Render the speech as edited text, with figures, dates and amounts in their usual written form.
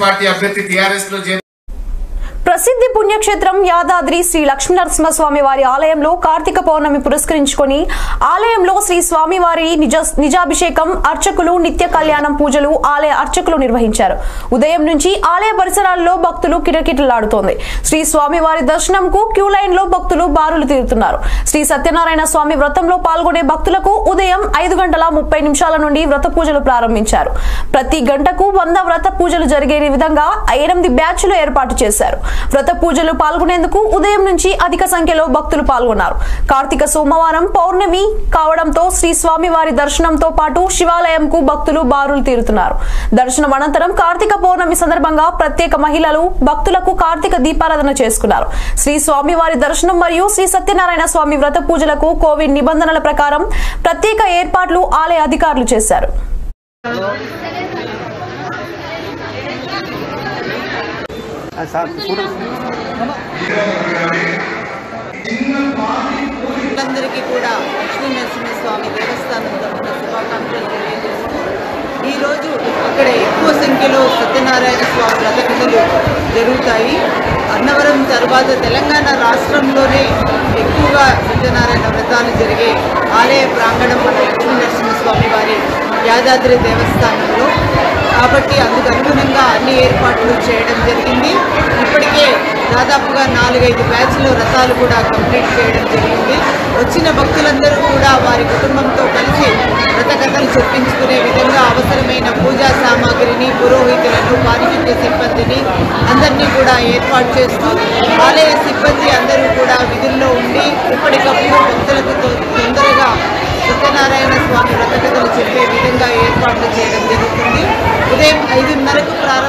Party అభ్యర్థి TRS లో ప్రసిద్ధి పుణ్యక్షేత్రం యాదాద్రి శ్రీ లక్ష్మీనరసింహస్వామి వారి ఆలయంలో కార్తీక పౌర్ణమి పురస్కరించుకొని ఆలయంలో శ్రీ స్వామివారి నిజాభిషేకం, అర్చకులు నిత్య కళ్యాణం పూజలు ఆలయ అర్చకులు నిర్వహించారు. ఉదయం నుంచి ఆలయ పరిసరాల్లో భక్తులు కిటకిటలాడుతోంది. శ్రీ స్వామివారి దర్శనంకు క్యూ లైన్ లో భక్తులు బారులు తీరుతున్నారు. శ్రీ సత్యనారాయణ స్వామి వ్రతంలో పాల్గొనే భక్తులకు ఉదయం 5:30 నుండి వ్రత పూజలు ప్రారంభించారు. ప్రతి గంటకు 100 వ్రత పూజలు జరిగే విధంగా 8 బ్యాచ్లు ఏర్పాటు చేశారు. వ్రత పూజలు పాల్గొనేందుకు ఉదయం నుంచి అధిక సంఖ్యలో భక్తులు పాల్గొన్నారు. కార్తీక సోమవారం పౌర్ణమి కావడంతో శ్రీ స్వామివారి దర్శనంతో పాటు శివాలయంకు భక్తులు బారులు తీరుతున్నారు. దర్శనం అనంతరం కార్తీక పౌర్ణమి సందర్భంగా ప్రత్యేక మహిళలు భక్తులకు కార్తీక దీపారాధన చేసుకున్నారు. శ్రీ స్వామివారి దర్శనం మరియు శ్రీ సత్యనారాయణ స్వామి వ్రత పూజలకు కోవిడ్ నిబంధనల ప్రకారం ప్రత్యేక ఏర్పాట్లు ఆలయ అధికారులు చేశారు. అందరికీ కూడా లక్ష్మీ నరసింహస్వామి దేవస్థానం తరఫున శుభాకాంక్షలు తెలియజేస్తూ ఈరోజు అక్కడ ఎక్కువ సంఖ్యలో సత్యనారాయణ స్వామి వ్రతకథలు జరుగుతాయి. అన్నవరం తర్వాత తెలంగాణ రాష్ట్రంలోనే ఎక్కువగా సత్యనారాయణ వ్రతాలు జరిగే ఆలయ ప్రాంగణం మన లక్ష్మీ నరసింహస్వామి వారి యాదాద్రి దేవస్థానంలో. కాబట్టి అందుకు అనుగుణంగా అన్ని ఏర్పాట్లు చేయడం జరిగింది. ఇప్పటికే దాదాపుగా 4-5 బ్యాచ్ల వ్రతాలు కూడా కంప్లీట్ చేయడం జరిగింది. వచ్చిన భక్తులందరూ కూడా వారి కుటుంబంతో కలిసి వ్రత కథలు చెప్పించుకునే విధంగా అవసరమైన పూజా సామాగ్రిని, పురోహితులను, పారిశుద్ధ్య సిబ్బందిని అందరినీ కూడా ఏర్పాటు చేస్తూ ఆలయ సిబ్బంది అందరూ కూడా విధుల్లో ఉండి ఇప్పటికప్పుడు భక్తులకు తొందరగా సత్యనారాయణ స్వామి వ్రత కథలు చెప్పే విధంగా ఏర్పాట్లు చేయడం జరుగుతుంది. ఉదయం 5:30కు ప్రారంభం